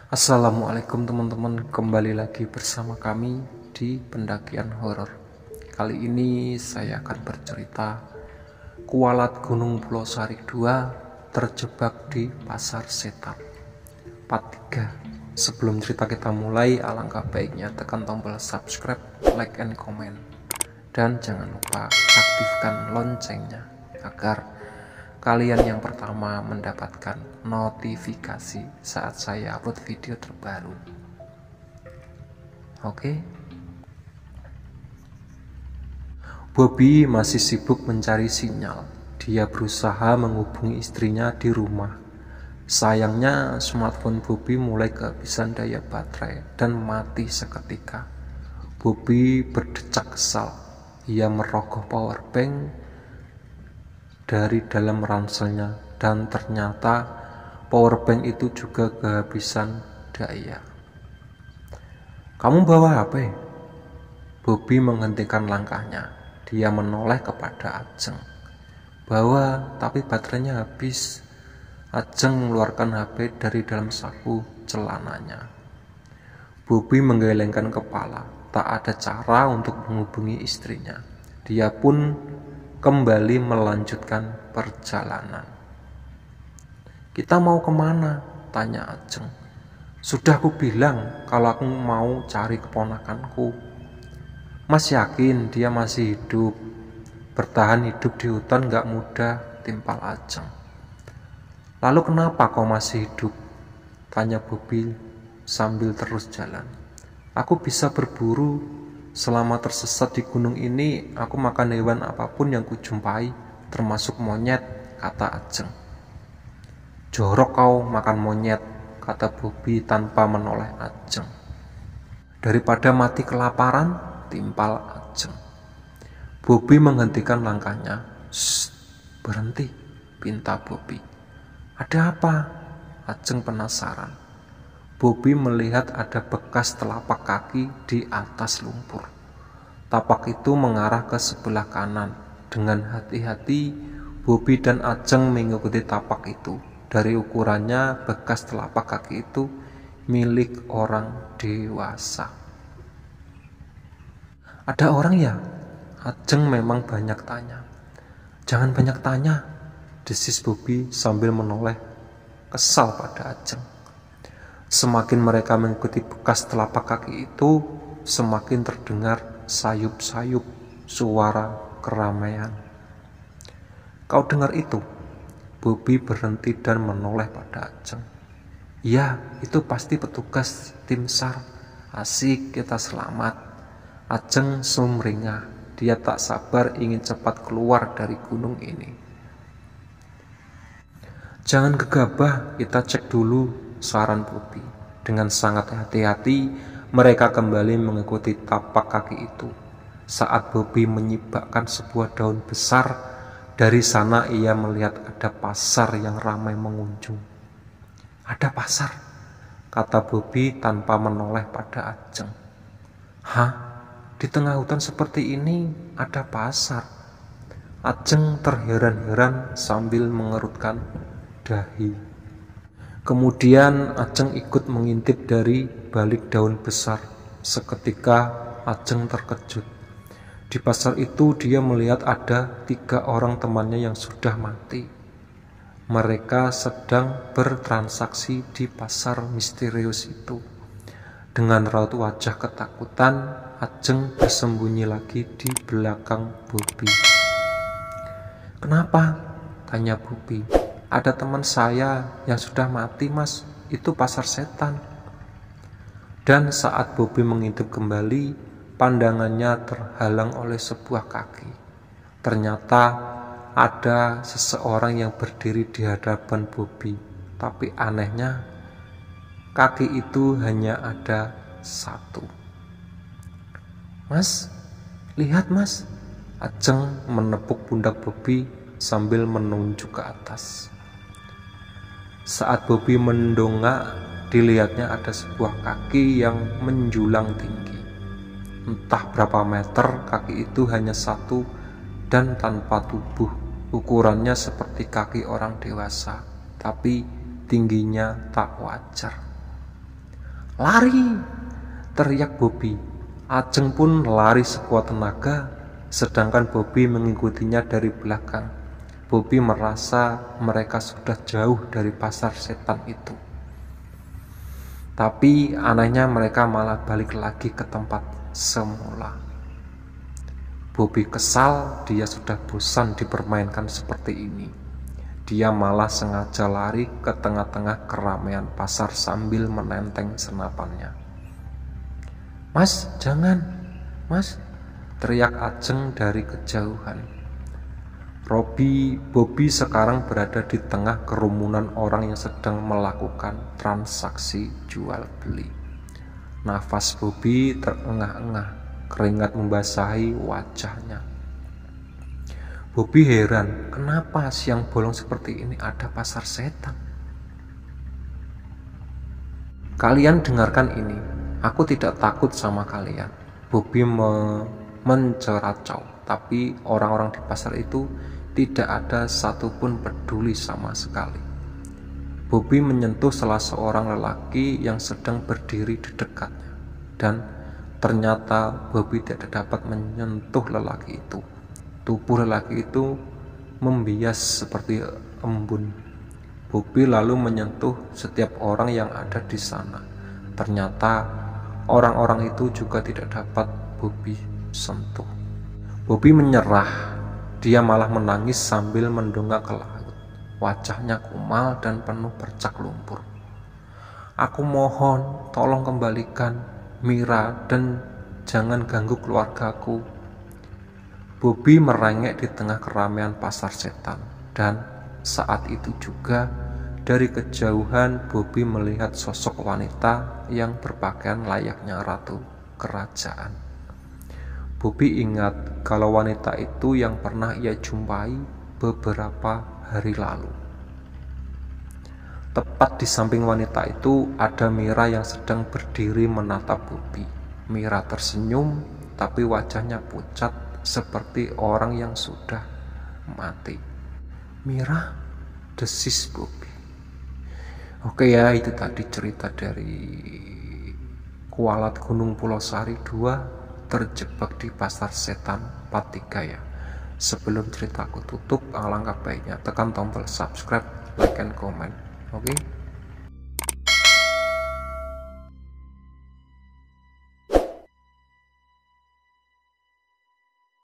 Assalamualaikum teman-teman, kembali lagi bersama kami di pendakian horor. Kali ini saya akan bercerita Kualat Gunung Pulau Sarik 2 terjebak di pasar setan. Part 3. Sebelum cerita kita mulai, alangkah baiknya tekan tombol subscribe, like, and comment. Dan jangan lupa aktifkan loncengnya agar kalian yang pertama mendapatkan notifikasi saat saya upload video terbaru. Oke? Bobby masih sibuk mencari sinyal. Dia berusaha menghubungi istrinya di rumah. Sayangnya smartphone Bobby mulai kehabisan daya baterai dan mati seketika. Bobby berdecak kesal. Ia merogoh powerbank dari dalam ranselnya dan ternyata powerbank itu juga kehabisan daya. "Kamu bawa HP?" Bobby menghentikan langkahnya. Dia menoleh kepada Ajeng. "Bawa, tapi baterainya habis." Ajeng mengeluarkan HP dari dalam saku celananya. Bobby menggelengkan kepala. Tak ada cara untuk menghubungi istrinya. Dia pun kembali melanjutkan perjalanan. "Kita mau kemana?" tanya Ajeng. "Sudah aku bilang kalau aku mau cari keponakanku." "Mas yakin dia masih hidup?" "Bertahan hidup di hutan gak mudah," timpal Ajeng. "Lalu kenapa kau masih hidup?" tanya Bobby sambil terus jalan. "Aku bisa berburu. Selama tersesat di gunung ini, aku makan hewan apapun yang kujumpai, termasuk monyet," kata Ajeng. "Jorok kau makan monyet," kata Bobby tanpa menoleh Ajeng. "Daripada mati kelaparan," timpal Ajeng. Bobby menghentikan langkahnya. "Shh, berhenti," pinta Bobby. "Ada apa?" Ajeng penasaran. Bobby melihat ada bekas telapak kaki di atas lumpur. Tapak itu mengarah ke sebelah kanan. Dengan hati-hati, Bobby dan Ajeng mengikuti tapak itu. Dari ukurannya, bekas telapak kaki itu milik orang dewasa. "Ada orang ya?" Ajeng memang banyak tanya. "Jangan banyak tanya," desis Bobby sambil menoleh kesal pada Ajeng. Semakin mereka mengikuti bekas telapak kaki itu, semakin terdengar sayup-sayup suara keramaian. "Kau dengar itu?" Bobby berhenti dan menoleh pada Ajeng. "Ya, itu pasti petugas tim SAR. Asik, kita selamat." Ajeng sumringah. Dia tak sabar ingin cepat keluar dari gunung ini. "Jangan gegabah, kita cek dulu," saran Bobby. Dengan sangat hati-hati, mereka kembali mengikuti tapak kaki itu. Saat Bobby menyibakkan sebuah daun besar, dari sana ia melihat ada pasar yang ramai mengunjung. "Ada pasar?" kata Bobby tanpa menoleh pada Ajeng. "Hah? Di tengah hutan seperti ini ada pasar?" Ajeng terheran-heran sambil mengerutkan dahi. Kemudian Ajeng ikut mengintip dari balik daun besar. Seketika Ajeng terkejut. Di pasar itu dia melihat ada 3 orang temannya yang sudah mati. Mereka sedang bertransaksi di pasar misterius itu. Dengan raut wajah ketakutan, Ajeng bersembunyi lagi di belakang Bobby. "Kenapa?" tanya Bobby. "Ada teman saya yang sudah mati, Mas. Itu pasar setan." Dan saat Bobby mengintip kembali, pandangannya terhalang oleh sebuah kaki. Ternyata ada seseorang yang berdiri di hadapan Bobby. Tapi anehnya, kaki itu hanya ada 1. "Mas, lihat Mas." Ajeng menepuk pundak Bobby sambil menunjuk ke atas. Saat Bobby mendongak, dilihatnya ada sebuah kaki yang menjulang tinggi. Entah berapa meter, kaki itu hanya 1 dan tanpa tubuh. Ukurannya seperti kaki orang dewasa, tapi tingginya tak wajar. "Lari!" teriak Bobby. Ajeng pun lari sekuat tenaga, sedangkan Bobby mengikutinya dari belakang. Bobby merasa mereka sudah jauh dari pasar setan itu. Tapi anehnya mereka malah balik lagi ke tempat semula. Bobby kesal, dia sudah bosan dipermainkan seperti ini. Dia malah sengaja lari ke tengah-tengah keramaian pasar sambil menenteng senapannya. "Mas, jangan, Mas!" teriak Ajeng dari kejauhan. Bobby sekarang berada di tengah kerumunan orang yang sedang melakukan transaksi jual beli. Nafas Bobby terengah-engah, keringat membasahi wajahnya. Bobby heran, kenapa siang bolong seperti ini ada pasar setan? "Kalian dengarkan ini, aku tidak takut sama kalian." Bobby menceracau, tapi orang-orang di pasar itu tidak ada satupun peduli sama sekali. Bobby menyentuh salah seorang lelaki yang sedang berdiri di dekatnya, dan ternyata Bobby tidak dapat menyentuh lelaki itu. Tubuh lelaki itu membias seperti embun. Bobby lalu menyentuh setiap orang yang ada di sana. Ternyata orang-orang itu juga tidak dapat Bobby sentuh. Bobby menyerah. Dia malah menangis sambil mendongak ke laut. Wajahnya kumal dan penuh bercak lumpur. "Aku mohon, tolong kembalikan Mira dan jangan ganggu keluargaku." Bobby merengek di tengah keramaian pasar setan, dan saat itu juga dari kejauhan Bobby melihat sosok wanita yang berpakaian layaknya ratu kerajaan. Bobby ingat kalau wanita itu yang pernah ia jumpai beberapa hari lalu. Tepat di samping wanita itu ada Mira yang sedang berdiri menatap Bobby. Mira tersenyum, tapi wajahnya pucat seperti orang yang sudah mati. "Mira," desis Bobby. Oke ya, itu tadi cerita dari Kualat Gunung Pulau Sari 2, terjebak di pasar setan part 3 ya. Sebelum ceritaku tutup, alangkah baiknya tekan tombol subscribe, like, and comment. Oke?